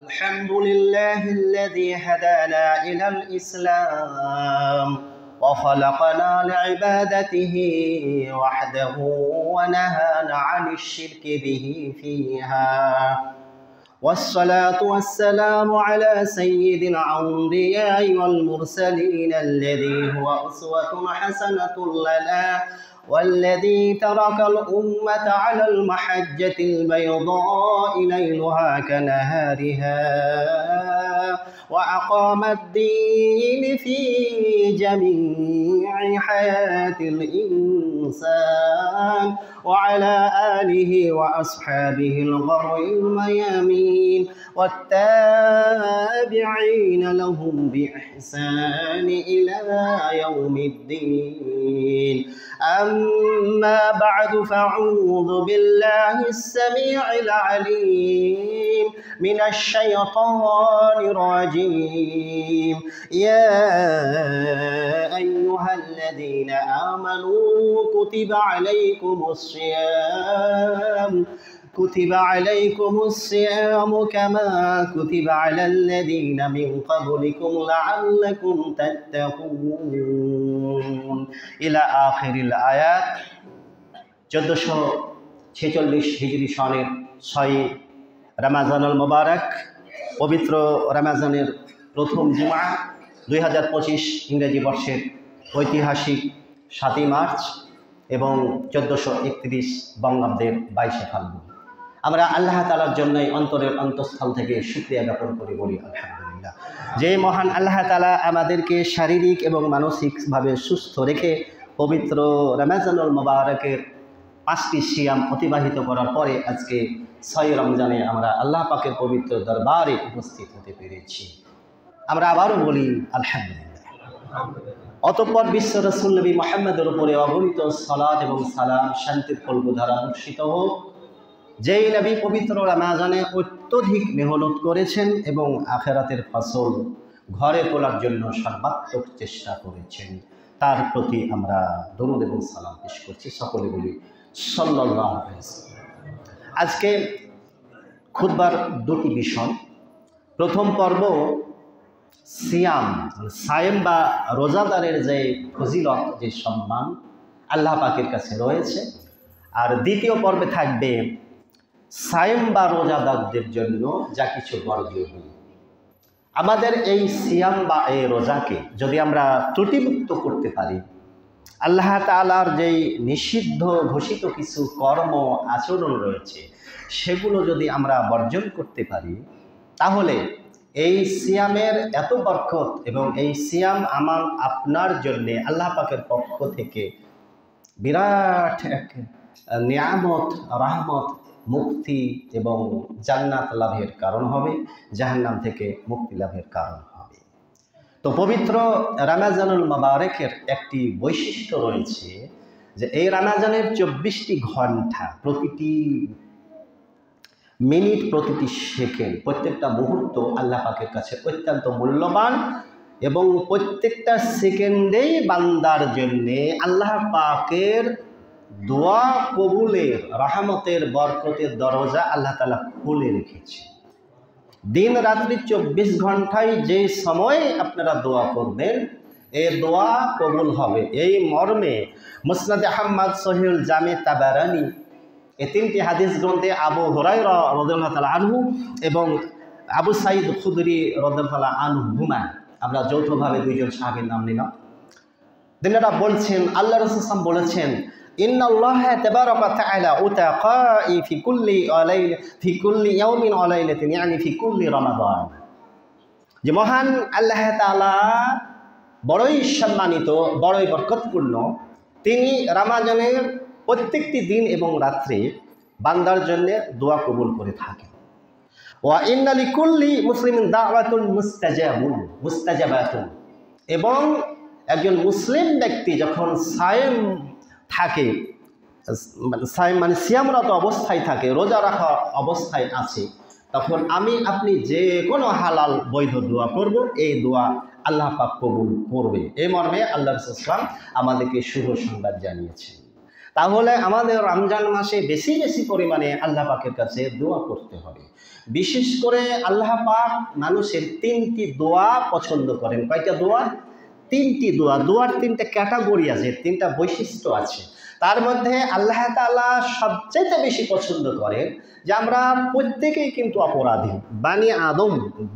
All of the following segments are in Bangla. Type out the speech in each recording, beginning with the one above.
الحمد لله الذي هدانا إلى الإسلام وخلقنا لعبادته وحده ونهانا عن الشرك به فيها. والصلاة والسلام على سيد الأنبياء والمرسلين الذي هو أسوة حسنة لنا والذي ترك الأمة على المحجة البيضاء ليلها كنهارها وأقام الدين في جميع حياة الإنسان وعلى آله وأصحابه الغر الميامين والتابعين لهم بإحسان إلى يوم الدين. أما بعد فأعوذ بالله السميع العليم من الشيطان الرجيم. يا أيها الذين آمنوا كتب عليكم الصيام كما كتب على الذين من قبلكم لعلكم تتقون إلى آخر الآيات। 1446 হিজরি সনের 6 রমজানুল মুবারক, পবিত্র রমজানের প্রথম জুমা, 2025 ইংরেজি বর্ষের ঐতিহাসিক 7 মার্চ এবং 1431 বঙ্গাব্দের 22 ফাল্গুন। আমরা আল্লাহ তাআলার জন্যই অন্তরের অন্তঃস্থল থেকে শুকরিয়া জ্ঞাপন করি, বলি আলহামদুলিল্লাহ। যে মহান আল্লাহ তাআলা আমাদেরকে শারীরিক এবং মানসিকভাবে সুস্থ রেখে পবিত্র রমজানুল মুবারকের 5টি সিয়াম অতিবাহিত করার পরে আজকে 6 রমজানে আমরা আল্লাহ পাকের পবিত্র দরবারে উপস্থিত হতে পেরেছি। আমরা আবারও বলি আলহামদুলিল্লাহ। অতঃপর বিশ্ব রাসূল নবী মুহাম্মদের উপরে অগণিত সালাত এবং সালাম, শান্তির কল্পধারা বর্ষিত হোক, যেই নবী পবিত্র রমজানে অত্যধিক মেহনত করেছেন এবং আখিরাতের ফসল ঘরে তোলার জন্য সর্বাত্মক চেষ্টা করেছেন, তার প্রতি আমরা দরুদ এবং সালাম পেশ করছি। সকলে বলি সাল্লাল্লাহু আলাইহি ওয়াসাল্লাম। আজকে খুতবার 2টি বিষয়। প্রথম পর্ব সিয়াম, সায়েম বা রোজাদারের যে ফজিলত, যে সম্মান আল্লাহ পাকের কাছে রয়েছে। আর দ্বিতীয় পর্বে থাকবে সায়েম বা রোজাদারদের জন্য যা কিছু বর্জনীয়। আমাদের এই সিয়াম বা এই রোজাকে যদি আমরা ত্রুটিমুক্ত করতে পারি, আল্লাহ তাআলার যেই নিষিদ্ধ ঘোষিত কিছু কর্ম আচরণ রয়েছে সেগুলো যদি আমরা বর্জন করতে পারি, তাহলে এই সিয়ামের এত বরকত এবং এই সিয়াম আমার আপনার জন্যে আল্লাহ পাকের পক্ষ থেকে বিরাট এক নিয়ামত, রহমত, মুক্তি এবং জান্নাত লাভের কারণ হবে, জাহান্নাম থেকে মুক্তি লাভের কারণ হবে। তো পবিত্র রমজানুল মুবারকের একটি বৈশিষ্ট্য রয়েছে যে এই রমজানের 24টি ঘন্টা, প্রতিটি মিনিট, প্রতিটি সেকেন্ড, প্রত্যেকটা মুহূর্ত আল্লাহ পাকের কাছে অত্যন্ত মূল্যবান এবং প্রত্যেকটা সেকেন্ডেই বান্দার জন্যে আল্লাহ পাকের দোয়া কবুলের, রহমতের, বরকতের দরজা আল্লাহ তাআলা খুলে রেখেছে। দিন রাত্রি 24 ঘন্টায় যে সময় আপনারা দোয়া করবেন, এই দোয়া কবুল হবে। এই মর্মে মুসনাদ আহমদ, সহিহুল জামে তাবারানি, এই 3টি হাদিস গ্রন্থে আবু হুরায়রা রাদিয়াল্লাহু তাআলা আনহু এবং আবু সাঈদ খুদরি রাদিয়াল্লাহু তাআলা আনহুমা, আমরা যৌথভাবে 2জন সাহাবীর নাম নিলাম। তিনারা বলছেন, আল্লাহ রাসূল সাল্লাল্লাহু আলাইহি ওয়াসাল্লাম বলেছেন, ইন্নাল্লাহা তাবারাকা তাআলা উতাকাই ফি কুল্লি ইয়াউমিন ওয়া লাইলাতিন, ইয়ানি ফি কুল্লি রমাদান। যে মহান আল্লাহ তাআলা বড়ই সম্মানিত, বড়ই বরকতপূর্ণ, তিনি রমজানের প্রত্যেকটি দিন এবং রাত্রে বান্দার জন্য দোয়া কবুল করে থাকেন। ওয়া ইন্না লিকুল্লি মুসলিমিন দাওয়াতুন মুস্তাজাবাতুন, এবং একজন মুসলিম ব্যক্তি যখন সায়েম থাকে, সায়েম মানে সিয়ামরত অবস্থায় থাকে, রোজা রাখা অবস্থায় আছে, তখন আমি আপনি যে কোনো হালাল বৈধ দোয়া করব, এই দোয়া আল্লাহ পাক কবুল করবে। এই মর্মে আল্লাহ রাসূল সাল্লাল্লাহু আলাইহি ওয়াসাল্লাম আমাদেরকে শুভ সংবাদ জানিয়েছেন। তাহলে আমাদের রমজান মাসে বেশি বেশি পরিমাণে আল্লাহ পাকের কাছে দোয়া করতে হবে। বিশেষ করে আল্লাহ পাক মানুষের 3টি দোয়া পছন্দ করেন। কয়টা দোয়া? 3টি দোয়া। দোয়ার 3টা ক্যাটাগরি আছে, 3টা বৈশিষ্ট্য আছে। তার মধ্যে আল্লাহ তাআলা সবচেয়ে বেশি পছন্দ করেন যে আমরা প্রত্যেকেই কিন্তু অপরাধী, বানি আদম,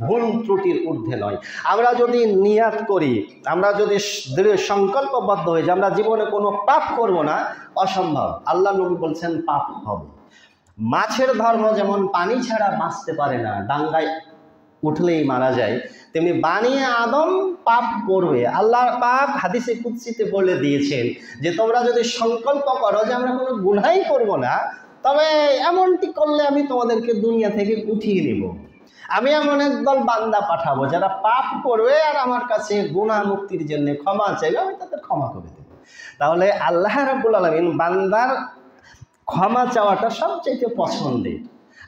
ভুল ত্রুটির ঊর্ধ্বে নয়। আমরা যদি নিয়াত করি, আমরা যদি দৃঢ় সংকল্পবদ্ধ হই যে আমরা জীবনে কোনো পাপ করব না, অসম্ভব। আল্লাহ নবী বলছেন পাপ হবে। মাছের ধর্ম যেমন পানি ছাড়া বাঁচতে পারে না, ডাঙ্গায় উঠলেই মারা যায়, তেমনি বানি আদম পাপ করবে। আল্লাহ পাক হাদিসে কুদসিতে বলে দিয়েছেন যে তোমরা যদি সংকল্প করো যে আমরা কোনো গুনাহই করব না, তবে এমনটি করলে আমি তোমাদেরকে দুনিয়া থেকে উঠিয়ে নেব। আমি এমন একদল বান্দা পাঠাবো যারা পাপ করবে আর আমার কাছে গুনাহ মুক্তির জন্য ক্ষমা চাইবে, আমি তাদের ক্ষমা করে দেব। তাহলে আল্লাহ রাব্বুল আলামিন বান্দার ক্ষমা চাওয়াটা সবচাইতে পছন্দের,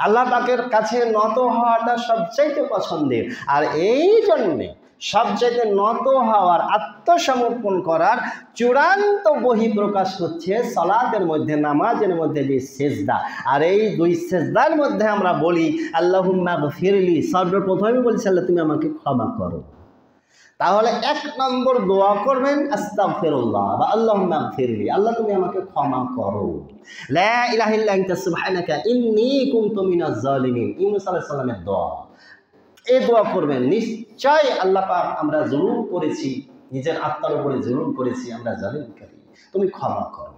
আল্লাহ পাকের কাছে নত হওয়াটা সবচাইতে পছন্দের। আর এই জন্যে সবচাইতে নত হওয়ার, আত্মসমর্পণ করার চূড়ান্ত বহিঃপ্রকাশ হচ্ছে সালাতের মধ্যে, নামাজের মধ্যে যে সেজদা। আর এই 2 সেজদার মধ্যে আমরা বলি আল্লাহুম্মা গফিরলি, সর্বপ্রথমে বলছি আল্লাহ তুমি আমাকে ক্ষমা করো। তাহলে 1 নম্বর দোয়া করবেন আস্তাগফিরুল্লাহ বা আল্লাহুম্মা গফিরলি, আল্লাহ তুমি আমাকে ক্ষমা করো। লা ইলাহা ইল্লা আনতা সুবহানাকা ইন্নী কুনতু মিনাজ জালিমিন, ইউনূস আলাইহিস সালামের দোয়া। এই দোয়া করবেন। নিশ্চয় আল্লাহ পাক আমরা জুলুম করেছি, নিজের আত্মার উপরে জুলুম করেছি, আমরা জালিমকারী, তুমি ক্ষমা করো।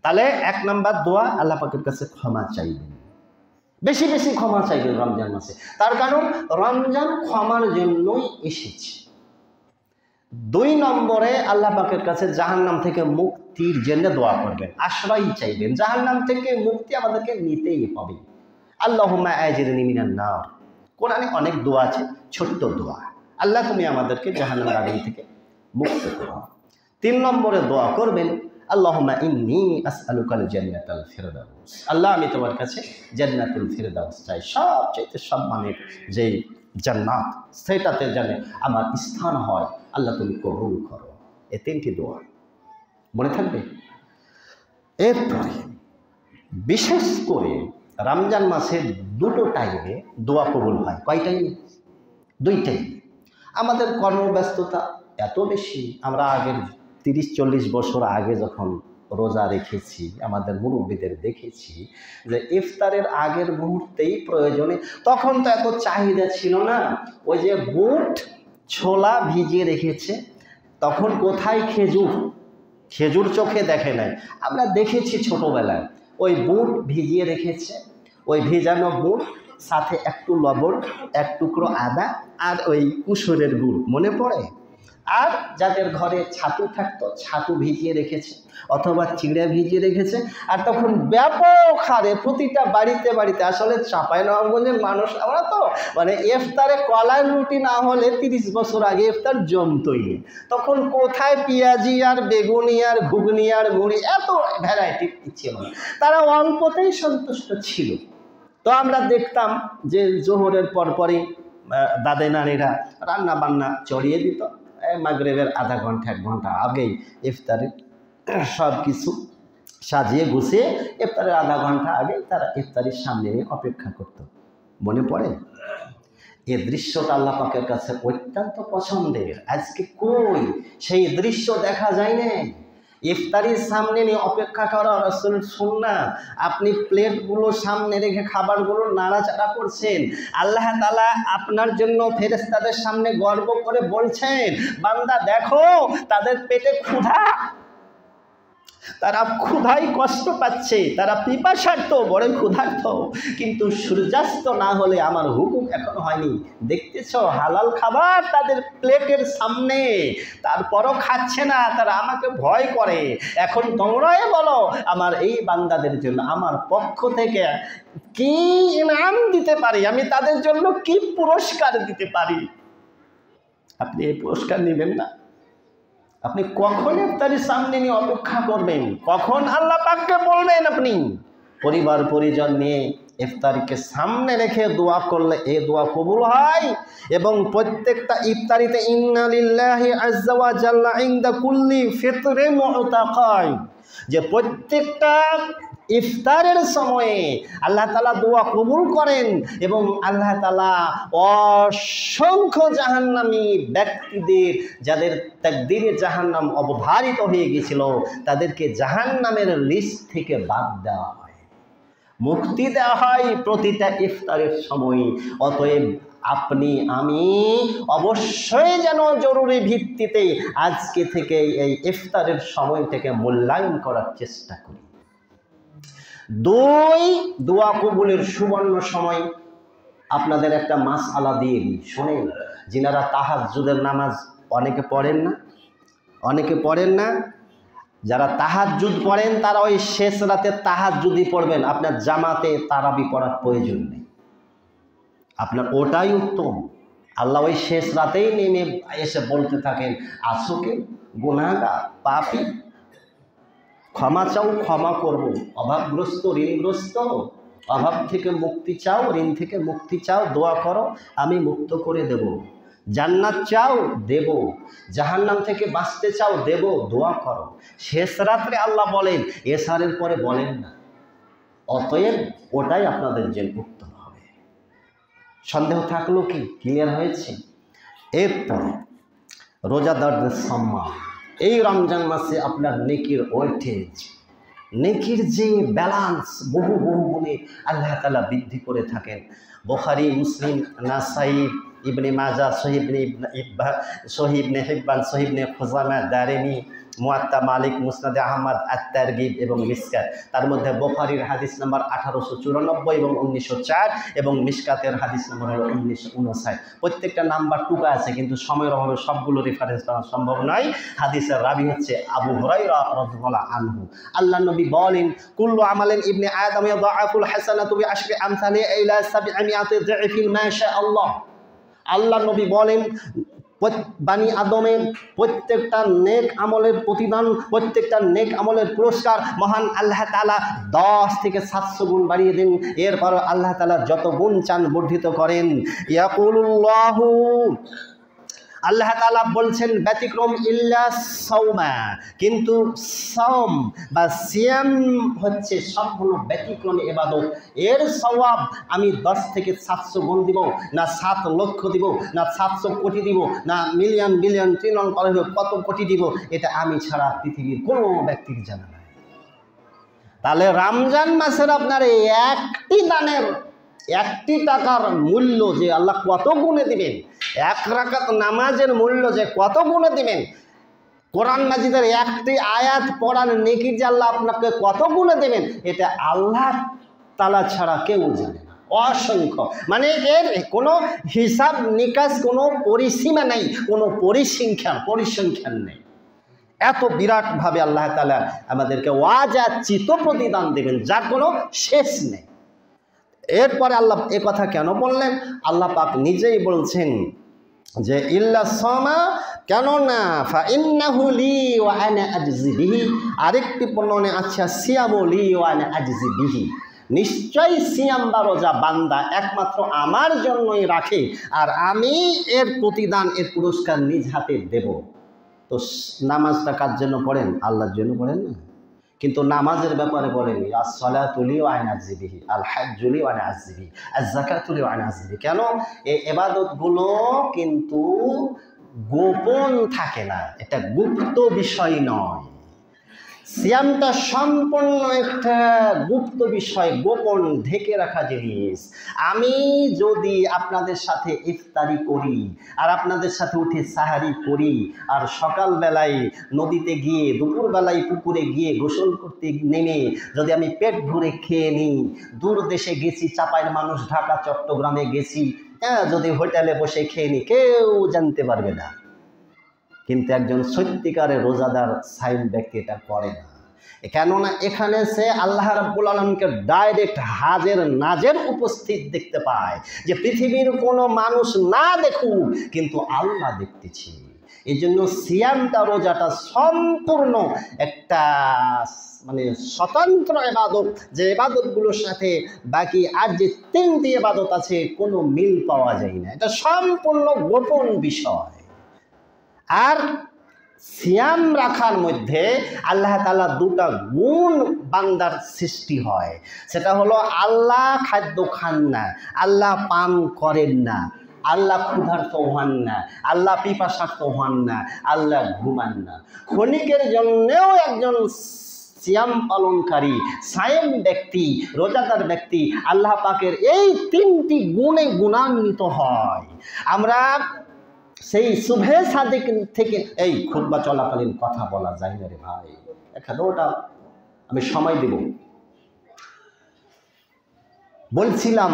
তাহলে 1 নম্বর দোয়া আল্লাহ পাকের কাছে ক্ষমা চাইবেন, বেশি বেশি ক্ষমা চাইবেন রমজান মাসে। তার কারণ রমজান ক্ষমার জন্যই এসেছে। 2 নম্বরে আল্লাহ পাকের কাছে জাহান্নাম থেকে মুক্তির জন্য দোয়া করবেন, আশ্রয় চাইবেন। জাহান্নাম থেকে মুক্তি আমাদেরকে নিতেই হবে। আল্লাহুম্মা আজিরনি মিনান নার। কোরআনে অনেক দোয়া আছে, ছোট্ট দোয়া, আল্লাহ তুমি আমাদেরকে জাহান্নামের আগুন থেকে মুক্ত করো। 3 নম্বরে দোয়া করবেন আল্লাহুম্মা ইন্নী আসআলুকাল জান্নাতাল ফিরদাউস, আল্লাহ আমি তোমার কাছে জান্নাতুল ফিরদাউস চাই, সবচেয়ে সম্মানের যে জান্নাত, সেটাতে যেন আমার স্থান হয়, আল্লাহ তুমি কবুল করো। এই 3টি দোয়া মনে থাকবে। এরপরে বিশেষ করে রমজান মাসের 2টো টাইমে দোয়া কবুল হয়। কয় টাইমে? 2 টাইমে। আমাদের কর্মব্যস্ততা এত বেশি, আমরা আগের 30-40 বছর আগে যখন রোজা রেখেছি, আমাদের মুরব্বীদের দেখেছি যে ইফতারের আগের মুহূর্তেই প্রয়োজনে, তখন তো এত চাহিদা ছিল না, ওই যে বুট ছোলা ভিজিয়ে রেখেছে, তখন কোথায় খেজুর চোখে দেখে নাই, আমরা দেখেছি ছোটোবেলায়, ওই বুট ভিজিয়ে রেখেছে, ওই ভিজানো বুট সাথে একটু লবণ, 1 টুকরো আদা আর ওই কুসুরের গুড়, মনে পড়ে? আর যাদের ঘরে ছাতু থাকতো, ছাতু ভিজিয়ে রেখেছে অথবা চিড়ে ভিজিয়ে রেখেছে। আর তখন ব্যাপক হারে প্রতিটা বাড়িতে বাড়িতে, আসলে চাঁপাইনবাবগঞ্জের মানুষ আমরা তো, মানে ইফতারে কলার রুটি না হলে 30 বছর আগে ইফতার জমতই। তখন কোথায় পেঁয়াজি আর বেগুনি আর ঘুগনি আর মুড়ি, এত ভ্যারাইটি ছিল না, তারা অল্পতেই সন্তুষ্ট ছিল। তো আমরা দেখতাম যে জোহরের পরপরই দাদে নানিরা রান্না বান্না চড়িয়ে দিত, মাগরিবের আধা ঘন্টা 1 ঘন্টা আগেই ইফতারের সব কিছু সাজিয়ে গুছিয়ে ইফতারের আধা ঘন্টা আগে তারা ইফতারের সামনে নিয়ে অপেক্ষা করত। মনে পড়ে? এই দৃশ্যটা আল্লাহ পাকের কাছে অত্যন্ত পছন্দের। আজকে কই সেই দৃশ্য দেখা যায় না। ইফতারির সামনে নিয়ে অপেক্ষা করা রাসূলের সুন্নাত। আপনি প্লেটগুলো সামনে রেখে খাবারগুলো নাড়াচাড়া করছেন, আল্লাহ তাআলা আপনার জন্য ফেরেশতাদের সামনে গর্ব করে বলছেন, বান্দা দেখো তাদের পেটে ক্ষুধা, তারা ক্ষুধায় কষ্ট পাচ্ছে, তারা পিপাসার্থ, বড় ক্ষুধার্ত, কিন্তু সূর্যাস্ত না হলে আমার হুকুম এখনো হয়নি। দেখতেছ হালাল খাবার তাদের প্লেটের সামনে, তারপরও খাচ্ছে না, তারা আমাকে ভয় করে। এখন তোমরাই বলো আমার এই বান্দাদের জন্য আমার পক্ষ থেকে কি ইনাম দিতে পারি, আমি তাদের জন্য কি পুরস্কার দিতে পারি। আপনি এই পুরস্কার নেবেন না? আপনি কখন ইফতারির সামনে নিয়ে অপেক্ষা করবেন, কখন আল্লাহ পাককে বলবেন? আপনি পরিবার পরিজন নিয়ে ইফতারিকে সামনে রেখে দোয়া করলে এই দোয়া কবুল হয়। এবং প্রত্যেকটা ইফতারিতে ইন্না লিল্লাহি আযজা ওয়া জাল্লা ইনদা কুল্লি ফিতরিন মুতাকাই, যে প্রত্যেকটা ইফতারের সময়ে আল্লাহ তাআলা দোয়া কবুল করেন এবং আল্লাহ তাআলা অসংখ্য জাহান্নামী ব্যক্তিদের যাদের তাকদীরে জাহান্নাম অবধারিত হয়ে গিয়েছিল তাদেরকে জাহান্নামের লিস্ট থেকে বাদ দেওয়া হয়, মুক্তি দেওয়া হয় প্রতিটা ইফতারের সময়। অতএব আপনি আমি অবশ্যই যেন জরুরি ভিত্তিতে আজকে থেকে এই ইফতারের সময়টাকে মূল্যায়ন করার চেষ্টা করি। 2, দোয়া কবুলের সুবর্ণ সময়। আপনাদের একটা মাসআলা দিয়ে দিই, শোনেন। যিনারা তাহাজ্জুদের নামাজ অনেকে পড়েন না, যারা তাহাজ্জুদ পড়েন তারা ওই শেষ রাতে তাহাজ্জুদই পড়বেন, আপনার জামাতে তারাবি পড়ার প্রয়োজন নেই, আপনার ওটাই উত্তম। আল্লাহ ওই শেষ রাতেই নেমে এসে বলতে থাকেন, আসোকে গুনাহগার পাপী, ক্ষমা চাও ক্ষমা করব, অভাবগ্রস্ত ঋণগ্রস্ত অভাব থেকে মুক্তি চাও, ঋণ থেকে মুক্তি চাও, দোয়া করো আমি মুক্ত করে দেব, জান্নাত চাও দেব, জাহান্নাম থেকে বাঁচতে চাও দেব, দোয়া করো। শেষ রাত্রে আল্লাহ বলেন, এশারের পরে বলেন না। অতএব ওটাই আপনাদের জন্য উত্তম হবে। সন্দেহ থাকলো কি? ক্লিয়ার হয়েছে? এরপরে রোজাদারদের সম্মান। এই রমজান মাসে আপনার নেকির ওয়েটেজ, নেকির যে ব্যালান্স বহু গুণে আল্লাহ তাআলা বৃদ্ধি করে থাকেন। বুখারী, মুসলিম, নাসাই, ইবনে মাজা, সহিহ ইবনে হিব্বান, সহিহ ইবনে খুজাইমা, দারিমি, মুয়াত্তা মালিক, মুসনাদে আহমদ, আত-তারগিব এবং মিশকাত। তার মধ্যে বুখারীর হাদিস নাম্বার 1894 এবং 1904 এবং মিশকাতের হাদিস নাম্বার হলো 1959। প্রত্যেকটা নাম্বার টুকা আছে, কিন্তু সময়ের অভাবে সবগুলো রেফারেন্স করা সম্ভব নয়। হাদিসের রাবি হচ্ছে আবু হুরায়রা রাদিয়াল্লাহু আনহু। আল্লাহ নবী বলেন, কুল্লু আমালিন ইবনে আদম ইয়াদাআফুল হাসানাতু বিআশরি আমসালি ইলা 700 যিফিন মাশা আল্লাহ। আল্লাহ নবী বলেন, বানি আদমের প্রত্যেকটা নেক আমলের প্রতিদান, প্রত্যেকটা নেক আমলের পুরস্কার মহান আল্লাহ তাআলা 10 থেকে 700 গুণ বাড়িয়ে দেন। এরপর আল্লাহ তাআলা যত গুণ চান বর্ধিত করেন। ইয়াকুলুল্লাহু, আল্লাহ তাআলা বলছেন, ব্যতিক্রম ইল্লা সাওমা, কিন্তু সাওম বা সিয়াম হচ্ছে সম্পূর্ণ ব্যতিক্রমী ইবাদত। এর সওয়াব আমি 10 থেকে 700 গুণ দিব, না 7 লক্ষ দিব, না 700 কোটি দিব, না মিলিয়ন বিলিয়ন ট্রিলিয়ন কত কোটি দিব, এটা আমি ছাড়া পৃথিবীর কোনো ব্যক্তির জানা নাই। তাহলে রমজান মাসের আপনার একটি দানের 1 টাকার মূল্য যে আল্লাহ কত গুণে দিবেন, 1 রাকাত নামাজের মূল্য যে কত গুণে দিবেন, কোরআন মাজিদের একটি আয়াত পড়ার নেকি যে আল্লাহ আপনাকে কত গুণে দেবেন, এটা আল্লাহ তাআলা ছাড়া কেউ জানে না। অসংখ্য, মানে এর কোনো হিসাব নিকাশ, কোনো পরিসীমা নেই, কোনো পরিসংখ্যান নেই। এত বিরাটভাবে আল্লাহ তাআলা আমাদেরকে ওয়াজাচিত প্রতিদান দেবেন, যার কোনো শেষ নেই। এরপরে আল্লাহ এ কথা কেন বললেন? আল্লাহ পাক নিজেই বলছেন যে ইল্লা সামা, কেননা ফা ইন্নাহু লি ওয়া আনা আজজি বিহি। আরেকটি বর্ণনায় আছে সিয়ামু লি ওয়া আনা আজজি বিহি, নিশ্চয়ই সিয়াম বা রোজা বান্দা একমাত্র আমার জন্যই রাখে, আর আমি এর প্রতিদান, এর পুরস্কার নিজ হাতে দেব। তো নামাজটা কার জন্য পড়েন? আল্লাহর জন্য পড়েন না? কিন্তু নামাজের ব্যাপারে বলেন, আস-সালাতু লি ওয়া আনা আজজি বিহি, আল হাজ্জু লি ওয়া আনা আজজি বিহি, আজ-যাকাতু লি ওয়া আনা আজজি বিহি। কেন? এই ইবাদতগুলো কিন্তু গোপন থাকে না, এটা গুপ্ত বিষয় নয়। সিয়ামটা সম্পূর্ণ একটা গুপ্ত বিষয়, গোপন ঢেকে রাখা জিনিস। আমি যদি আপনাদের সাথে ইফতারি করি, আর আপনাদের সাথে উঠে সাহারি করি, আর সকালবেলায় নদীতে গিয়ে, দুপুরবেলায় পুকুরে গিয়ে গোসল করতে নেমে যদি আমি পেট ভরে খেয়ে নিই, দূর দেশে গেছি, চাপাইয়ের মানুষ, ঢাকা চট্টগ্রামে গেছি, যদি হোটেলে বসে খেয়ে নিই, কেউ জানতে পারবে না। কিন্তু একজন সত্যিকারের রোজাদার সাইম ব্যক্তি এটা করে না। কেননা এখানে সে আল্লাহ রাব্বুল আলামিনকে ডাইরেক্ট হাজের নাজের উপস্থিত দেখতে পায়, যে পৃথিবীর কোনো মানুষ না দেখুক, কিন্তু আল্লাহ দেখতেছি। এই জন্য সিয়ামটা, রোজাটা সম্পূর্ণ একটা মানে স্বতন্ত্র ইবাদত, যে ইবাদতগুলোর সাথে বাকি আর যে 3টি ইবাদত আছে কোনো মিল পাওয়া যায় না। এটা সম্পূর্ণ গোপন বিষয়। আর সিয়াম রাখার মধ্যে আল্লাহ তাআলা দুটা গুণ বান্দার সৃষ্টি হয়। সেটা হলো আল্লাহ খাদ্য খান না, আল্লাহ পান করেন না, আল্লাহ ক্ষুধার্ত হন না, আল্লাহ পিপাসার্ত হন না, আল্লাহ ঘুমান না। ক্ষণিকের জন্যেও একজন সিয়াম পালনকারী সায়েম ব্যক্তি, রোজাদার ব্যক্তি আল্লাহ পাকের এই তিনটি গুণে গুণান্বিত হয়। আমরা সেই শুভে সাদিক থেকে এই খুতবা চলাকালীন কথা বলা যায় না রে ভাই, এখানে ওটা আমি সময় দেব। বলছিলাম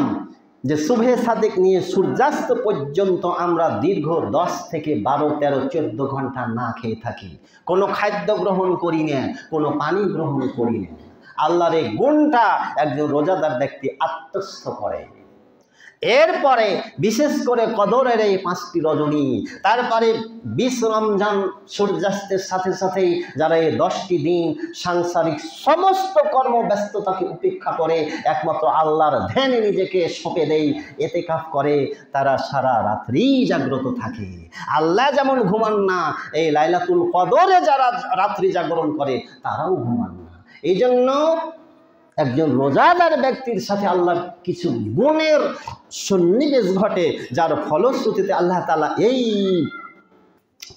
যে শুভে সাদিক নিয়ে সূর্যাস্ত পর্যন্ত আমরা দীর্ঘ 10 থেকে 12, 13, 14 ঘন্টা না খেয়ে থাকি, কোনো খাদ্য গ্রহণ করি না, কোনো পানি গ্রহণ করি না। আল্লাহর এই গুণটা একজন রোজাদার ব্যক্তি আত্মস্থ করে। এরপরে বিশেষ করে কদরের এই 5টি রজনী, তারপরে 20 রমজান সূর্যাস্তের সাথে সাথেই যারা এই 10টি দিন সাংসারিক সমস্ত কর্মব্যস্ততাকে উপেক্ষা করে একমাত্র আল্লাহর ধ্যানে নিজেকে সঁপে দেয়, ইতিকাফ করে, তারা সারা রাত্রি জাগ্রত থাকে। আল্লাহ যেমন ঘুমান না, এই লাইলাতুল কদরে যারা রাত্রি জাগরণ করে তারাও ঘুমান না। এই জন্য একজন রোজাদার ব্যক্তির সাথে আল্লাহর কিছু গুণের সন্নিবেশ ঘটে, যার ফলশ্রুতিতে আল্লাহ তাআলা এই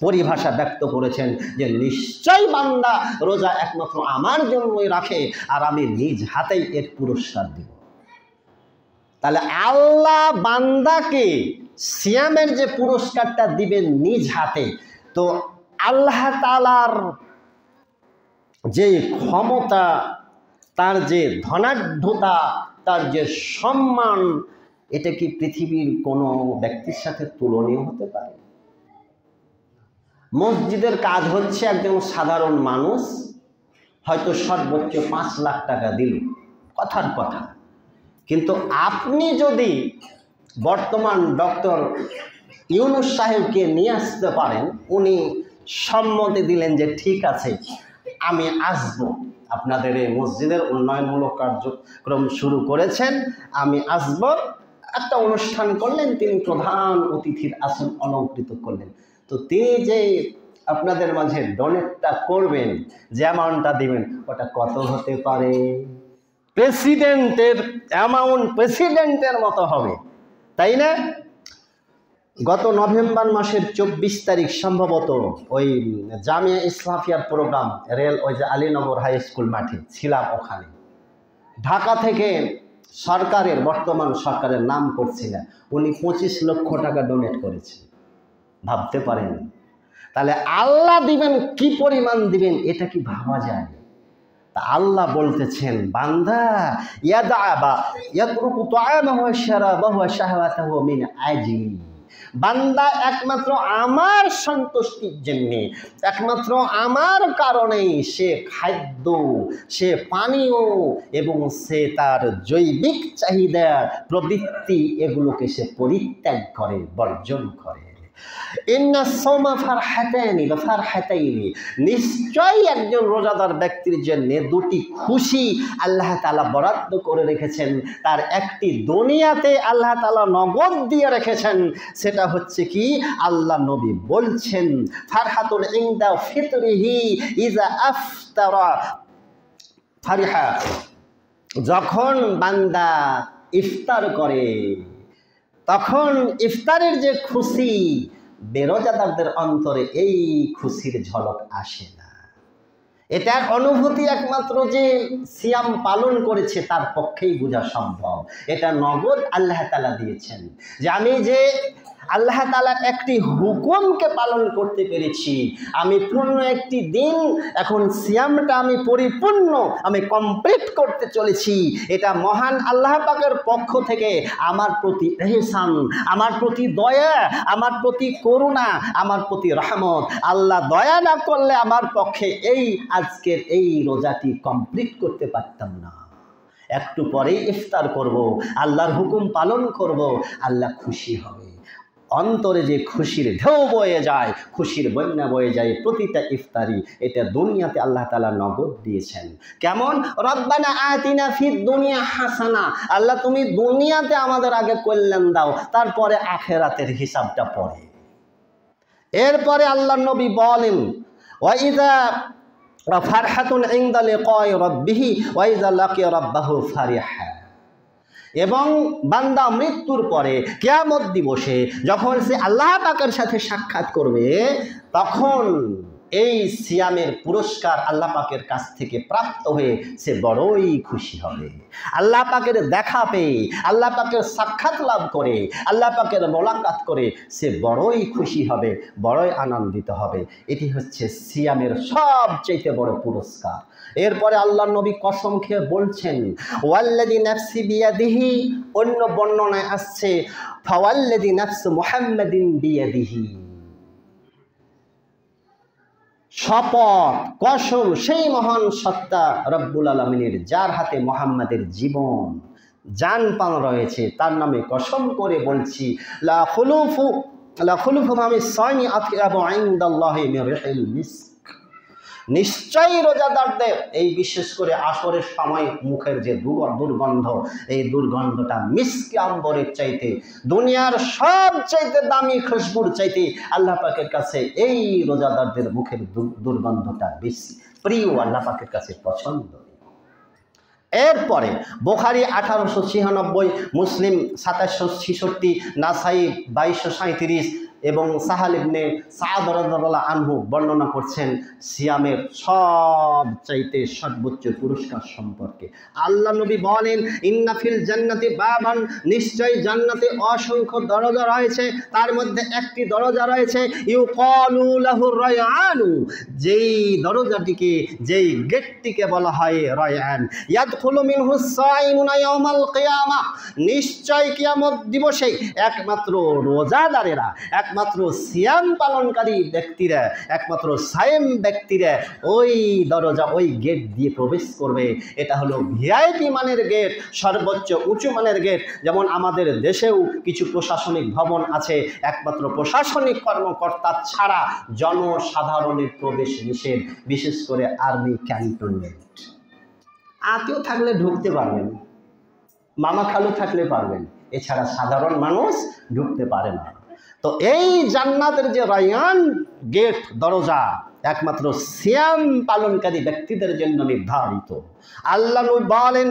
পরিভাষা ব্যক্ত করেছেন যে নিশ্চয় বান্দা রোজা একমাত্র আমার জন্যই রাখে আর আমি নিজ হাতেই এর পুরস্কার দিব। তাহলে আল্লাহ বান্দাকে সিয়ামের যে পুরস্কারটা দিবেন নিজ হাতে, তো আল্লাহ তাআলার যে ক্ষমতা, তার যে ধনাঢ্যতা, তার যে সম্মান, এটা কি পৃথিবীর কোনো ব্যক্তির সাথে তুলনীয় হতে পারে? মসজিদের কাজ হচ্ছে একজন সাধারণ মানুষ হয়তো সর্বোচ্চ 5 লাখ টাকা দিল, কথার কথা। কিন্তু আপনি যদি বর্তমান ডক্টর ইউনূস সাহেবকে নিয়ে আসতে পারেন, উনি সম্মতি দিলেন যে ঠিক আছে আমি আসব, আপনাদের এই মসজিদের উন্নয়নমূলক কার্যক্রম শুরু করেছেন, আমি আসব, একটা অনুষ্ঠান করলেন, তিনি প্রধান অতিথির আসন অলঙ্কৃত করলেন। তো তিনি যে আপনাদের মাঝে ডোনেটটা করবেন, যে অ্যামাউন্টটা দিবেন, ওটা কত হতে পারে? প্রেসিডেন্টের অ্যামাউন্ট প্রেসিডেন্টের মতো হবে, তাই না? গত নভেম্বর মাসের 24 তারিখ সম্ভবত ওই জামিয়া ইসলাফিয়ার প্রোগ্রাম রেল, ওই যে আলীনগর হাই স্কুল মাঠে ছিলাম, ওখানে ঢাকা থেকে সরকারের, বর্তমান সরকারের নাম করছি না, উনি 25 লক্ষ টাকা ডোনেট করেছেন। ভাবতে পারেন? তাহলে আল্লাহ দিবেন কি পরিমাণ দিবেন, এটা কি ভাবা যায়? তা আল্লাহ বলতেছেন বান্দা ইয়াদআবা ইয়াতরুকু তাআমাহু ওয়া শারাবাহু ওয়া শাহওয়াতাহু মিন আজলি, বান্দা একমাত্র আমার সন্তুষ্টির জন্য, একমাত্র আমার কারণেই সে খাদ্য, সে পানীয় এবং সে তার জৈবিক চাহিদা, প্রবৃত্তি, এগুলোকে সে পরিত্যাগ করে, বর্জন করে। ইন্না সাওমা ফারহাতানি ওয়া ফারহাতাইনি, নিশ্চয়ই একজন রোজাদার ব্যক্তির জন্য দুটি খুশি আল্লাহ তাআলা বরাদ্দ করে রেখেছেন। তার একটি দুনিয়াতে আল্লাহ তাআলা নগদ দিয়ে রেখেছেন, সেটা হচ্ছে কি, আল্লাহ নবী বলছেন ফারহাতুল ইনদা ফিতরিহি ইজা আফতারা ফারিহা, যখন বান্দা ইফতার করে তখন ইফতারের যে খুশি, বেরোজাদারদের অন্তরে এই খুশির ঝলক আসে না। এটার অনুভূতি একমাত্র যে সিয়াম পালন করেছে তার পক্ষেই বোঝা সম্ভব। এটা নগদ আল্লাহ তাআলা দিয়েছেন, যে আমি যে আল্লাহ তাআলার একটি হুকুমকে পালন করতে পেরেছি, আমি পূর্ণ একটি দিন, এখন সিয়ামটা আমি পরিপূর্ণ, আমি কমপ্লিট করতে চলেছি। এটা মহান আল্লাহ পাকের পক্ষ থেকে আমার প্রতি ইহসান, আমার প্রতি দয়া, আমার প্রতি করুণা, আমার প্রতি রহমত। আল্লাহ দয়া না করলে আমার পক্ষে এই আজকের এই রোজাটি কমপ্লিট করতে পারতাম না। একটু পরেই ইফতার করব, আল্লাহর হুকুম পালন করব, আল্লাহ খুশি হবে। অন্তরে যে খুশির ঢেউ বয়ে যায়, খুশির বন্যা বয়ে যায় প্রতিটা ইফতারি, এটা দুনিয়াতে আল্লাহ তাআলা নগদ দিয়েছেন। কেমন? রব্বানা আতিনা ফিদ দুনিয়া হাসানা, আল্লাহ তুমি দুনিয়াতে আমাদের আগে কল্যাণ দাও, তারপরে আখিরাতের হিসাবটা পড়ে। এরপরে আল্লাহ নবী বলেন ওয়াইদা ফারহাতুন ইনদা লিকাই রাব্বিহি ওয়াইদা লাকিয়া রাব্বাহু ফারিহা। এবং বান্দা মৃত্যুর পরে কিয়ামত দিবসে যখন সে আল্লাহ পাকের সাথে সাক্ষাৎ করবে, তখন এই সিয়ামের পুরস্কার আল্লাহ পাকের কাছ থেকে প্রাপ্ত হয়ে সে বড়ই খুশি হবে। আল্লাহ পাকের দেখা পেয়ে, আল্লাহ পাকের সাক্ষাৎ লাভ করে, আল্লাহ পাকের মোলাকাত করে সে বড়ই খুশি হবে, বড়ই আনন্দিত হবে। এটি হচ্ছে সিয়ামের সবচেয়ে বড় পুরস্কার। এরপরে আল্লাহ নবী কসম খেয়ে বলছেন, ওয়াল্লাযী নাফসি বিয়াদিহি, অন্য বর্ণনায় আসছে ফাওয়াল্লাযী নাফসু মুহাম্মাদিন বিয়াদিহি, শপথ কসম সেই মহান সত্তা রব্বুল আলামিনের যার হাতে মুহাম্মাদের জীবন জান প্রাণ রয়েছে, তার নামে কসম করে বলছি, লা খুলুফু মামি সাইমি আতয়াবু ইনদাল্লাহি মিন রিহিল মিস্ক। নিশ্চয়ই রোজাদারদের এই বিশেষ করে আসরের সময় মুখের যে দুর্গন্ধ, এই দুর্গন্ধটা মিস্ক আম্বরের চাইতে, দুনিয়ার সবচাইতে দামি খুশবুর চাইতে আল্লাহ পাকের কাছে এই রোজাদারদের মুখের দুর্গন্ধটা বেশি প্রিয়, আল্লাহ পাকের কাছে পছন্দ। এরপরে বুখারী 1896, মুসলিম 2766, নাসাই 2237 এবং সাহাল ইবনে সাদ রাদিয়াল্লাহু আনহু বর্ণনা করছেন সিয়ামের সবচাইতে সর্বোচ্চ পুরস্কার সম্পর্কে। আল্লাহ নবী বলেন, ইন্না ফিল জান্নাতি বাবান, নিশ্চয়ই জান্নাতে অসংখ্য দরজা রয়েছে, তার মধ্যে একটি দরজা রয়েছে ইউকালু লাহুর রায়আনু, যেই দরজাটিকে, যেই গেটটিকে বলা হয় রায়আন। ইয়াদখুলু মিনহু সাইমুনা ইয়াউমাল কিয়ামা, নিশ্চয় কিয়ামত দিবসে একমাত্র রোজাদারেরা, একমাত্র সিয়াম পালনকারী ব্যক্তিরা, একমাত্র সায়েম ব্যক্তিরা ওই দরজা, ওই গেট দিয়ে প্রবেশ করবে। এটা হলো ভিআইপি মানের গেট, সর্বোচ্চ উঁচু মানের গেট। যেমন আমাদের দেশেও কিছু প্রশাসনিক ভবন আছে, একমাত্র প্রশাসনিক কর্মকর্তা ছাড়া জনসাধারণের প্রবেশ নিষেধ, বিশেষ করে আর্মি ক্যান্টনমেন্ট। আত্মীয় থাকলে ঢুকতে পারবেন, মামা খালু থাকলে পারবেন, এছাড়া সাধারণ মানুষ ঢুকতে পারে না। তো এই জান্নাতের যে রায়্যান গেট, দরজা, একমাত্র সিয়াম পালনকারী ব্যক্তিদের জন্য নির্ধারিত। আল্লাহ বলেন,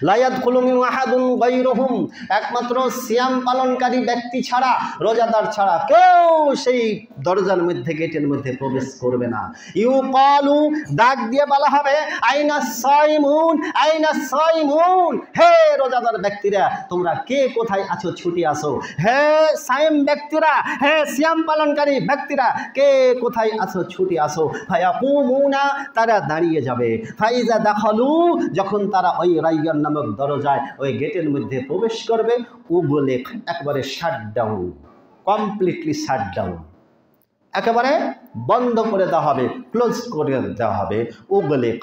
লা ইয়াদখুলু মিনহু আহাদুন গায়রুহুম, একমাত্র সিয়াম পালনকারী ব্যক্তি ছাড়া, রোজাদার ছাড়া কেউ সেই দরজার মধ্যে, গেটের মধ্যে প্রবেশ করবে না। ইউকালু, ডাক দিয়ে বলা হবে, আইনা সাইমুন, আইনা সাইমুন, হে রোজাদার ব্যক্তিরা, তোমরা কে কোথায় আছো, ছুটি আসো। হে সাইম ব্যক্তিরা, হে সিয়াম পালনকারী ব্যক্তিরা, কে কোথায় আছো, ছুটি আসো। ফায়াকুমুনা, তারা দাঁড়িয়ে যাবে। ফাইজা দাখালু, যখন তারা ওই রায়্যান নামক দরজায়, ওই গেটের মধ্যে প্রবেশ করবে, উগলেক, একবারে শাটডাউন, কমপ্লিটলি শাটডাউন, একেবারে বন্ধ করে দেওয়া হবে, ক্লোজ করে দেওয়া হবে। উগলেক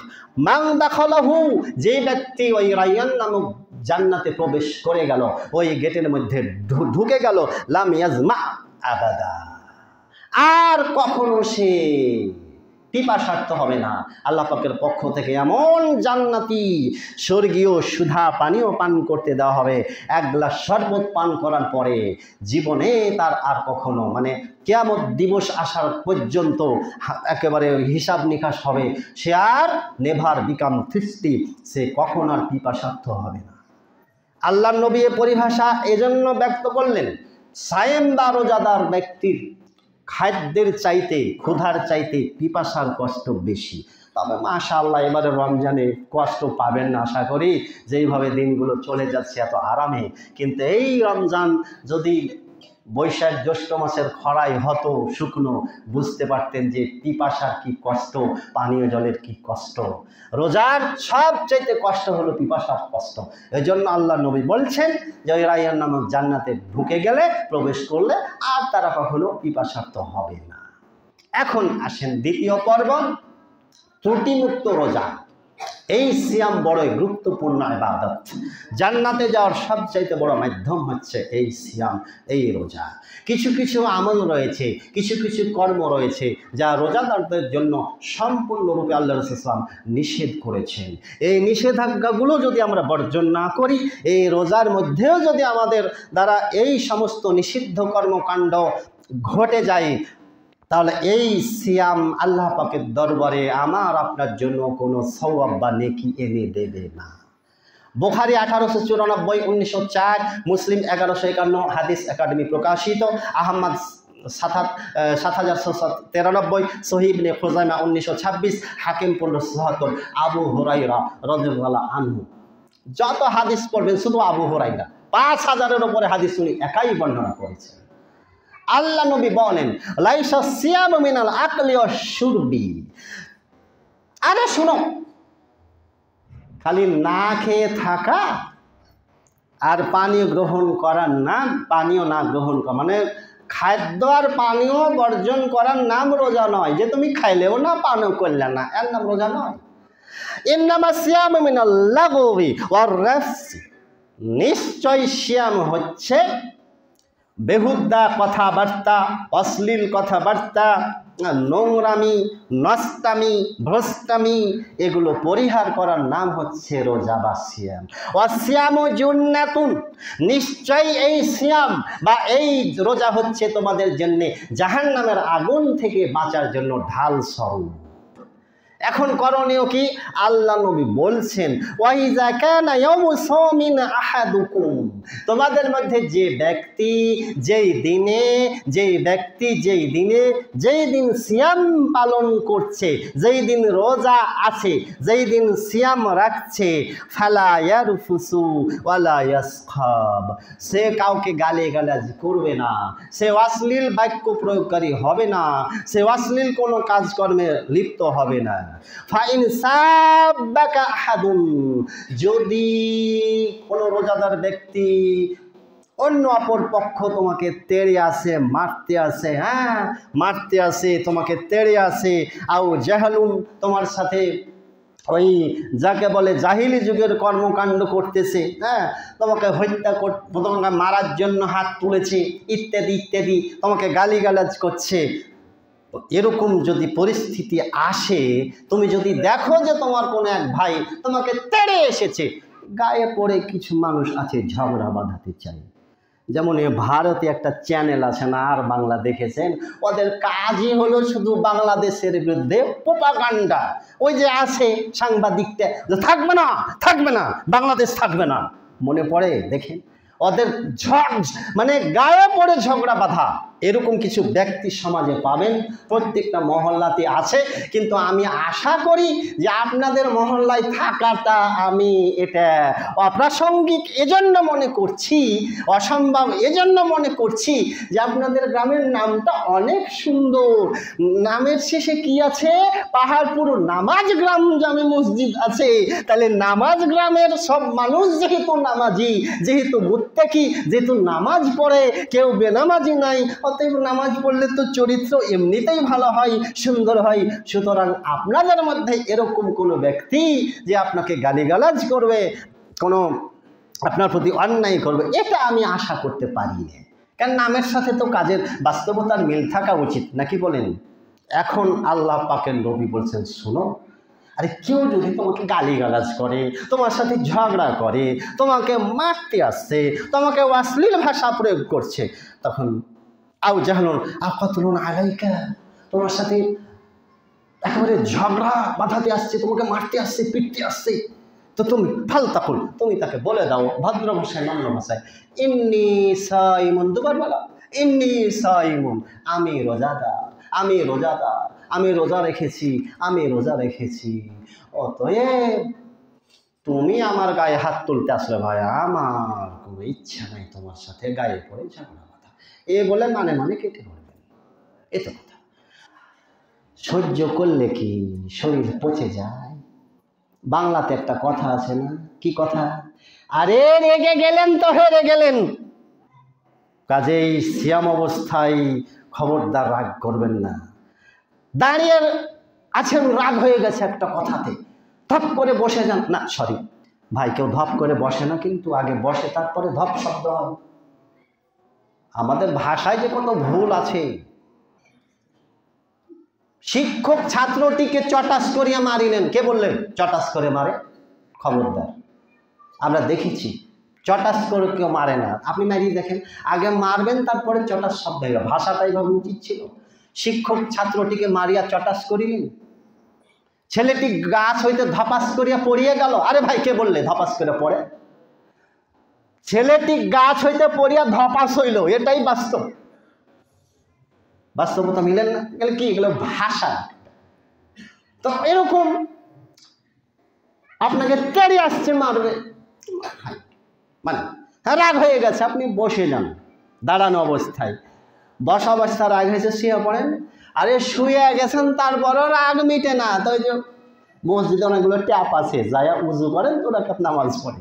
মান দাখালাহু, যে ব্যক্তি ওই রায়্যান নামক জান্নাতে প্রবেশ করে গেল, ওই গেটের মধ্যে ঢুকে গেল, লাম ইয়াজমা আবাদা, আর কখনো সে পিপাসার্থ হবে না। আল্লাহ পাকের পক্ষ থেকে এমন জান্নাতি স্বর্গীয় সুধা পানীয় পান করতে দেওয়া হবে, এক গ্লাস শরবত পান করার পরে জীবনে তার আর কখনো, মানে কিয়ামত দিবস আসার পর্যন্ত একেবারে হিসাব নিকাশ হবে, সে আর নেভার বিকাম থিস্টি, সে কখন আর পিপাসার্থ হবে না। আল্লাহ নবী এ পরিভাষা এজন্য ব্যক্ত করলেন, সায়েম বা রোজাদার ব্যক্তির খাদ্যের চাইতে, ক্ষুধার চাইতে পিপাসার কষ্ট বেশি। তবে মাশাআল্লাহ এবারে রমজানে কষ্ট পাবেন না আশা করি, যেইভাবে দিনগুলো চলে যাচ্ছে এত আরামে। কিন্তু এই রমজান যদি বৈশাখ জ্যৈষ্ঠ মাসের খরায় হতো শুকনো, বুঝতে পারতেন যে পিপাসার কি কষ্ট, পানীয় জলের কি কষ্ট। রোজার সবচাইতে কষ্ট হলো পিপাসার কষ্ট। এই জন্য আল্লাহ নবী বলছেন যে ওই রায়্যান নামক জান্নাতে ঢুকে গেলে, প্রবেশ করলে আর তারা কখনো পিপাসার্থ হবে না। এখন আসেন দ্বিতীয় পর্ব, ত্রুটিমুক্ত রোজা। এই সিয়াম বড়ই গুরুত্বপূর্ণ ইবাদত। জান্নাতে যাওয়ার সবচাইতে বড় মাধ্যম হচ্ছে এই সিয়াম, এই রোজা। কিছু কিছু আমল রয়েছে, কিছু কিছু কর্ম রয়েছে যা রোজাদারদের জন্য সম্পূর্ণরূপে আল্লাহ রাসূল সাল্লাল্লাহু আলাইহি ওয়াসাল্লাম নিষেধ করেছেন। এই নিষেধাজ্ঞাগুলো যদি আমরা বর্জন না করি, এই রোজার মধ্যেও যদি আমাদের দ্বারা এই সমস্ত নিষিদ্ধ কর্মকাণ্ড ঘটে যায়, তাহলে এই সিয়াম আল্লাহ পাকের দরবারে আমার আপনার জন্য কোনো সওয়াব বা নেকি এনে দেবে না। বুখারী 1894, 1904, মুসলিম 1151, হাদিস একাডেমি প্রকাশিত, আহমদ 7693, সহিহ ইবনে খুজাইমা 1926, হাকিম 1577, আবু হুরায়রা রাদিয়াল্লাহু আনহু। যত হাদিস পড়বেন শুধু আবু হুরায়রা 5000-এর উপরে হাদিস উনি একাই বর্ণনা করেছেন। আল্লাহ নবী বলেন, লাইসা সিয়ামু মিনাল আকলি ওয়াশ শুরবি। আরে শুনো, খালি না খেয়ে থাকা আর পানীয় গ্রহণ করার নাম, পানীয় না গ্রহণ করা মানে খাদ্য আর পানীয় বর্জন করার নাম রোজা নয়। যে তুমি খাইলেও না পানও করলে না, এর নাম রোজা নয়। ইন্নামা সিয়ামু মিনাল লাগবি ওয়ার রাফসি, নিশ্চয় সিয়াম হচ্ছে বেহুদ্দা কথাবার্তা, অশ্লীল কথাবার্তা, নোংরামি, নস্তামি, ভ্রষ্টামি, এগুলো পরিহার করার নাম হচ্ছে রোজা বা সিয়াম। ওয়াসিয়ামু জুন্নাতুন, নিশ্চয়ই এই সিয়াম বা এই রোজা হচ্ছে তোমাদের জন্য জাহান্নামের আগুন থেকে বাঁচার জন্য ঢাল স্বরূপ। এখন করণীয় কি? আল্লাহ নবী বলছেন, ওয়াইজা কানা ইয়াউমু সাওমিন আহাদুকুম, তোমাদের মধ্যে যে ব্যক্তি যেই দিন সিয়াম পালন করছে, যেই দিন রোজা আছে, যেই দিন সিয়াম রাখছে, ফালা ইয়ারফুসু ওয়ালা ইয়াসখাব, সে কাউকে গালিগালাজ করবে না, সে অশ্লীল বাক্য প্রয়োগকারী হবে না, সে অশ্লীল কোনো কাজকর্মে লিপ্ত হবে না। ফাইন সাব্বাকা আহাদুন, যদি কোনো রোজাদার ব্যক্তি অন্য অপর পক্ষ তোমাকে তেড়ে আসে, মারতে আসে, মারতে আসে, তোমাকে তেড়ে আসে, আও জাহালুন, তোমার সাথে ওই যাকে বলে জাহিলি যুগের কর্মকাণ্ড করতেছে, তোমাকে হত্যা তোমাকে মারার জন্য হাত তুলেছে, ইত্যাদি ইত্যাদি, তোমাকে গালিগালাজ করছে, এরকম যদি পরিস্থিতি আসে, তুমি যদি দেখো যে তোমার কোনো এক ভাই তোমাকে তেড়ে এসেছে, গায়ে পড়ে কিছু মানুষ আছে ঝগড়া বাঁধাতে চায়। যেমন ভারতে একটা চ্যানেল আছে না, আর বাংলা দেখেছেন, ওদের কাজই হলো শুধু বাংলাদেশের বিরুদ্ধে প্রোপাগান্ডা। ওই যে আছে সাংবাদিকটা, যে থাকবে না, বাংলাদেশ থাকবে না, মনে পড়ে দেখেন ওদের মানে গায়ে পড়ে ঝগড়া বাঁধা, এরকম কিছু ব্যক্তি সমাজে পাবেন, প্রত্যেকটা মহল্লাতে আছে। কিন্তু আমি আশা করি যে আপনাদের মহল্লায় থাকাটা আমি এটা অপ্রাসঙ্গিক এজন্য মনে করছি, অসম্ভব এজন্য মনে করছি যে আপনাদের গ্রামের নামটা অনেক সুন্দর, নামের শেষে কি আছে? পাহাড়পুর নামাজ গ্রাম জামে মসজিদ আছে। তাহলে নামাজ গ্রামের সব মানুষ যেহেতু নামাজি, যেহেতু মুত্তাকি, যেহেতু নামাজ পড়ে, কেউ বেনামাজি নাই, অতএব নামাজ পড়লে তো চরিত্র এমনিতেই ভালো হয়, সুন্দর হয়। সুতরাং আপনাদের মধ্যে এরকম কোনো ব্যক্তি যে আপনাকে গালিগালাজ করবে, কোনো আপনার প্রতি অন্যায় করবে, এটা আমি আশা করতে পারি না। কারণ নামের সাথে তো কাজের বাস্তবতার মিল থাকা উচিত, নাকি বলেন? এখন আল্লাহ পাকের নবী বলছেন, শোনো, আরে কেউ যদি তোমাকে গালিগালাজ করে, তোমার সাথে ঝগড়া করে, তোমাকে মারতে আসছে, তোমাকে অশ্লীল ভাষা প্রয়োগ করছে, তখন আও জাহলুন আকাতুলুন আলাইকা, তোমার সাথে একেবারে ঝগড়া বাঁধাতে আসছে, তোমাকে মারতে আসছে, পিটতে আসছে, তো তুমি ফালতাকুল, তুমি তাকে বলে দাও ভদ্র ভাষায়, নম্র ভাষায়, ইন্নী সাইমুন, দুবার বলা, ইন্নী সাইমুন, আমি রোজাদার, আমি রোজা রেখেছি, অতএব তুমি আমার গায়ে হাত তুলতে আসলে ভাই, আমার কোনো ইচ্ছা নাই তোমার সাথে গায়ে পড়ে ঝগড়া বাঁধা। এ বলে মানে কেটে পড়বেন, এ তো কথা। সহ্য করলে কি শরীর পচে যায়? বাংলাতে একটা কথা আছে না, কি কথা? আরে রেগে গেলেন তো হেরে গেলেন। কাজেই সিয়াম অবস্থায় খবরদার রাগ করবেন না। দাঁড়িয়ে আছেন, রাগ হয়ে গেছে একটা কথাতে, ধপ করে বসে যান না, সরি ভাই, কেউ ধপ করে বসে না, কিন্তু আগে বসে তারপরে ধপ শব্দ হবে। আমাদের ভাষায় যে কত ভুল আছে। শিক্ষক ছাত্রটিকে চটাস করিয়া মারিলেন, কে বললেন চটাস করে মারে? খবরদার, আমরা দেখেছি চটাস করে কেউ মারে না। আপনি মারিয়ে দেখেন, আগে মারবেন তারপরে চটাস শব্দ হবে, ভাষাটাই ভাবে উচিত ছিল। শিক্ষক ছাত্রটিকে মারিয়া চটাস করিলেন। ছেলেটি গাছ হইতে ধপাস করিয়া পড়িয়া গেল। আরে ভাই, কে বললে ধপাস করে পড়ে? ছেলেটি গাছ হইতে পড়িয়া ধপাস হইল, এটাই বাস্তব। বাস্তবতা মিলেন না? এগুলো কি? এগুলো ভাষা। তো এরকম আপনাকে তেড়ে আসছে, মারবে, মানে রাগ হয়ে গেছে, আপনি বসে যান দাঁড়ানো অবস্থায়। বসা অবস্থা রাগ হয়েছে, শুয়ে পড়েন। আরে শুয়ে গেছেন, তারপরও রাগ মিটে না। তো ওই যে মসজিদে অনেকগুলো ট্যাপ আছে, যাইয়া উজু করেন, তো রাকাত নামাজ পড়ে।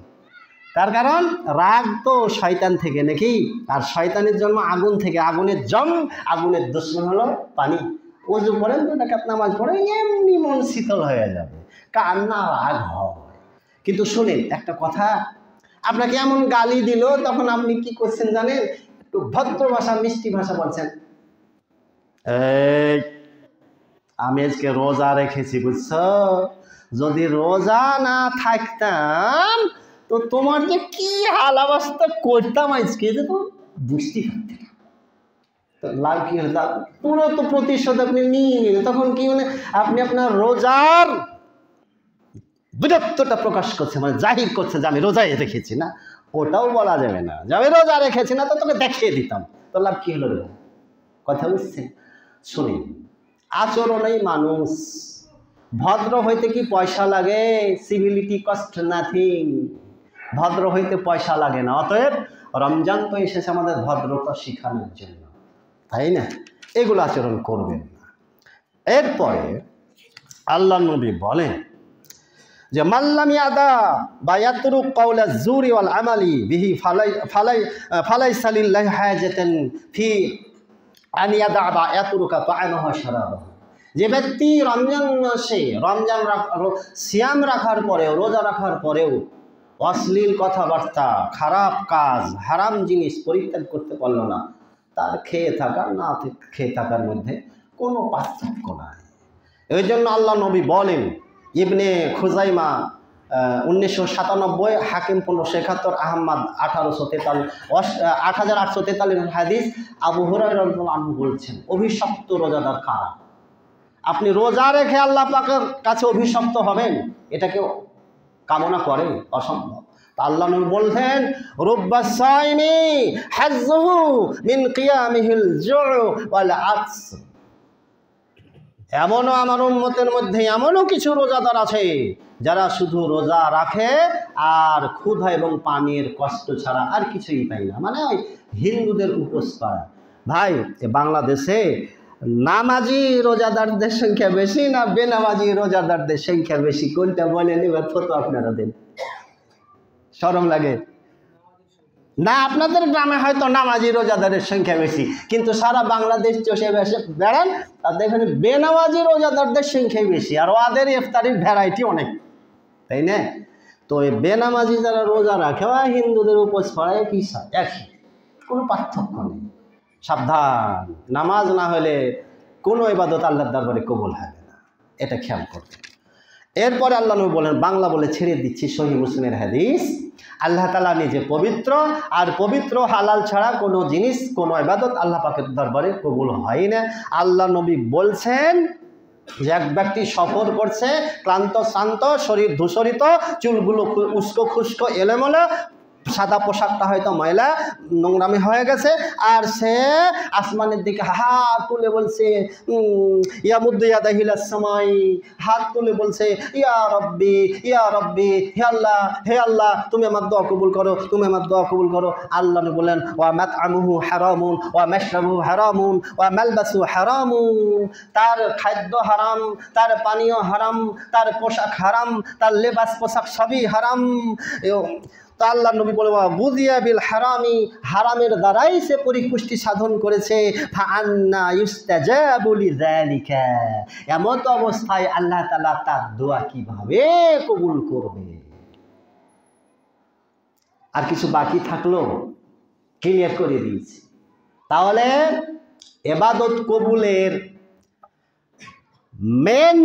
তার কারণ রাগ তো শয়তান থেকে নাকি, আর শয়তানের জন্ম আগুন থেকে। আগুনের জম, আগুনের দুশ্মন হলো পানি। উজু করেন, তো রাকাত নামাজ পড়ে, এমনি মন শীতল হয়ে যাবে, কান্না রাগ হয়। কিন্তু শুনেন একটা কথা, আপনাকে এমন গালি দিল, তখন আপনি কি করছেন জানেন? একটু ভদ্র ভাষা, মিষ্টি ভাষা বলছেন, এই আমি আজকে রোজা রেখেছি, বুঝছো? যদি রোজা না থাকতাম তো তোমার যে কি হাল অবস্থা করতাম আজকে, যে তো বুঝতে পারতে না। লাভ কি হলো? পুরো তো প্রতিশোধ আপনি নিয়ে নিলেন। তখন কি মানে আপনি আপনার রোজার বিরক্তটা প্রকাশ করছে, মানে জাহির করছে যে আমি রোজাই রেখেছি না। ওটাও বলা যাবে না যে আমি রোজা রেখেছি না, তো তোকে দেখিয়ে দিতাম। তো লাভ কি হলো? কথা বুঝছেন? শুনি, আচরণেই মানুষ। ভদ্র হইতে কি পয়সা লাগে? Civility cost nothing. ভদ্র হইতে পয়সা লাগে না। অতএব রমজান তো এসেছে আমাদের ভদ্রতা শিখানোর জন্য, তাই না? এগুলো আচরণ করবেন না। এরপরে আল্লাহ নবী বলেন যে মাল্লাম ইয়াদা বা ইয়াতরুক কাওলা যুরি ওয়াল আমালি বিহি ফালাইসা লিল্লাহি হাজাতান ফি আন ইয়াদা বা ইয়াতরুকা তা'আমাহু ওয়া শারাবাহু। যে ব্যক্তি রমজান মাসে সিয়াম রাখার পরেও, রোজা রাখার পরেও অশ্লীল কথাবার্তা, খারাপ কাজ, হারাম জিনিস পরিত্যাগ করতে পারল না, তার খেয়ে থাকা না খেয়ে থাকার মধ্যে কোনো পার্থক্য নাই। এই জন্য আল্লাহ নবী বলেন, ইবনে খুজাইমা 1997, হাকিম 1571, আহমদ 8843 হাদিস। আবু হুরায়রা রাদিয়াল্লাহু আনহু বলছেন, অভিশপ্ত রোজাদার কারা? আপনি রোজা রেখে আল্লাহ পাকের কাছে অভিশপ্ত হবেন, এটাকে কামনা করেন? অসম্ভব। আল্লাহ নবী বলছেন, রুব্বাস সাইমি হাজ্জুহু মিন কিয়ামিহিল জু'উ ওয়াল আতস। এমনও আমার উম্মতের মধ্যে এমনও কিছু রোজাদার আছে যারা শুধু রোজা রাখে আর ক্ষুধা এবং পানির কষ্ট ছাড়া আর কিছুই পায় না। মানে ওই হিন্দুদের উপোস করা। ভাই, বাংলাদেশে নামাজি রোজাদারদের সংখ্যা বেশি না বেনামাজি রোজাদারদের সংখ্যা বেশি? কোনটা বলেন, এবার ফটো আপনারা দেন। শরম লাগে না? আপনাদের গ্রামে হয়তো নামাজি রোজাদারের সংখ্যা বেশি, কিন্তু সারা বাংলাদেশ চষে বেসে বেড়ান, তাদের এখানে বেনামাজি রোজাদারদের সংখ্যাই বেশি, আর ওদের ইফতারির ভ্যারাইটি অনেক, তাই না? তো এই বেনামাজি যারা রোজা রাখে হিন্দুদের উপোস করায় কি একই, কোনো পার্থক্য নেই। সাবধান, নামাজ না হলে কোনো ইবাদত আল্লাহর দরবারে কবুল হবে না, এটা খেয়াল করবেন। এরপরে আল্লাহ নবী বলেন, বাংলা বলে ছেড়ে দিচ্ছি, সহিহ মুসলিমের হাদিস, আল্লাহ তাআলা নিজে পবিত্র, আর পবিত্র হালাল ছাড়া কোনো জিনিস, কোনো ইবাদত আল্লাহ পাকের দরবারে কবুল হয় না। আল্লাহ নবী বলছেন যে এক ব্যক্তি সফর করছে, ক্লান্ত শ্রান্ত, শরীর ধূসরিত, চুলগুলো উস্কো খুস্কো এলোমেলো, সাদা পোশাকটা হয়তো ময়লা নোংরামি হয়ে গেছে, আর সে আসমানের দিকে হাত তুলে বলছে, ইয়া মুদ্দু ইয়াদাহি ইলাস সামাই, হাত তুলে বলছে, ইয়া রব্বি ইয়া রব্বি, হে আল্লাহ তুমি আমার দোয়া কবুল করো, তুমি আমার দোয়া কবুল করো। আল্লাহ বলেন, ওয়া মাতআমুহু হারামুন ওয়া মাশরাবুহু হারামুন ওয়া মালবাসু হারামুন। তার খাদ্য হারাম, তার পানীয় হারাম, তার পোশাক হারাম, তার লেবাস পোশাক সবই হারাম। তা আল্লাহ নবী বলে, বুদিয়া বিল হারামি, হারামের দ্বারাই সে পরিপুষ্টি সাধন করেছে। ফাআন্না ইউস্তাজাবু লিযালিকা, এমন অবস্থায় আল্লাহ তাআলা তার দোয়া কিভাবে কবুল করবে? আর কিছু বাকি থাকলো? ক্লিয়ার করে দিয়েছি। তাহলে ইবাদত কবুলের মেন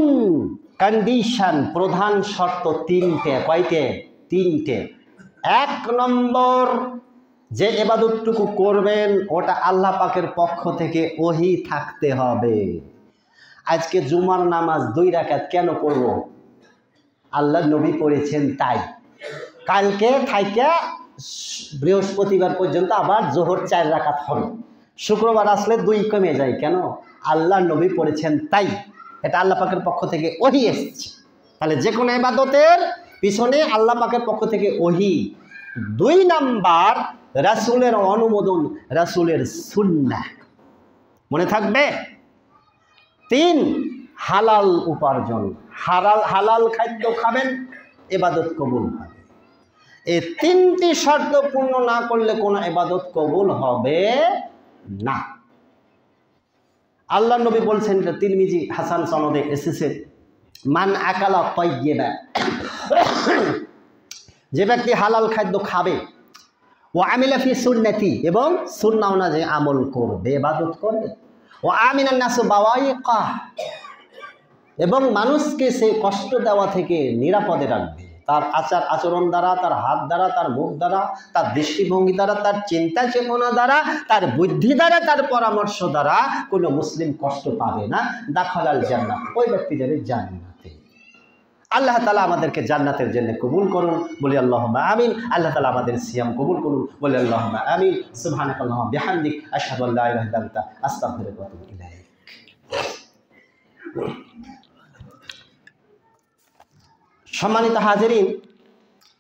কন্ডিশন, প্রধান শর্ত তিনটে। কয়টে? তিনটে। 1 নম্বর, যে ইবাদতটুকু করবেন ওটা আল্লাহ পাকের পক্ষ থেকে ওহী থাকতে হবে। আজকে জুমার নামাজ 2 রাকাত কেন পড়ব? আল্লাহ নবী পড়েছেন তাই। কালকে থাইকা বৃহস্পতিবার পর্যন্ত আবার জোহর 4 রাকাত হবে, শুক্রবার আসলে 2 কমে যায় কেন? আল্লাহ নবী পড়েছেন তাই। এটা আল্লাহ পাকের পক্ষ থেকে ওহী এসেছে। তাহলে যে কোনো ইবাদতের পিছনে আল্লাহ পাকের পক্ষ থেকে ওহী। 2 নাম্বার রাসূলের অনুমোদন, রাসূলের সুন্নাহ মনে থাকবে। 3 হালাল উপার্জন, হালাল খাদ্য খাবেন, ইবাদত কবুল হবে। এই 3টি শর্ত পূর্ণ না করলে কোনো ইবাদত কবুল হবে না। আল্লাহ নবী বলছেন, তিরমিজি হাসান সনদে এসেছে, মান আকালা তাইয়্যিবা, যে ব্যক্তি হালাল খাদ্য খাবে, ও আমিলা ফি সুন্নতি, এবং সুন্নাহ অনুযায়ী আমল করবে, ইবাদত করবে, ও আমিনান নাসু বাওয়াইকা, এবং মানুষকে সে কষ্ট দেওয়া থেকে নিরাপদে রাখবে, তার আচার আচরণ দ্বারা, তার হাত দ্বারা, তার মুখ দ্বারা, তার দৃষ্টিভঙ্গি দ্বারা, তার চিন্তা চেতনা দ্বারা, তার বুদ্ধি দ্বারা, তার পরামর্শ দ্বারা কোনো মুসলিম কষ্ট পাবে না। দাখালাল জান্নাহ, ওই ব্যক্তি যাবে জান্নাতে। আল্লাহ তাআলা আমাদেরকে জান্নাতের জন্য কবুল করুন, বলি আল্লাহুম্মা আমিন। আল্লাহ তাআলা আমাদের সিয়াম কবুল করুন, বলি আল্লাহুম্মা আমিন। সুবহানাকাল্লাহুম্মা বিহামদিক, আশহাদু আল্লা ইলাহা ইল্লা আনতা, আস্তাগফিরুকা ওয়া আতুবু ইলাইক। সম্মানিত হাজিরিন,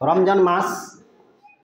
রমজান মাস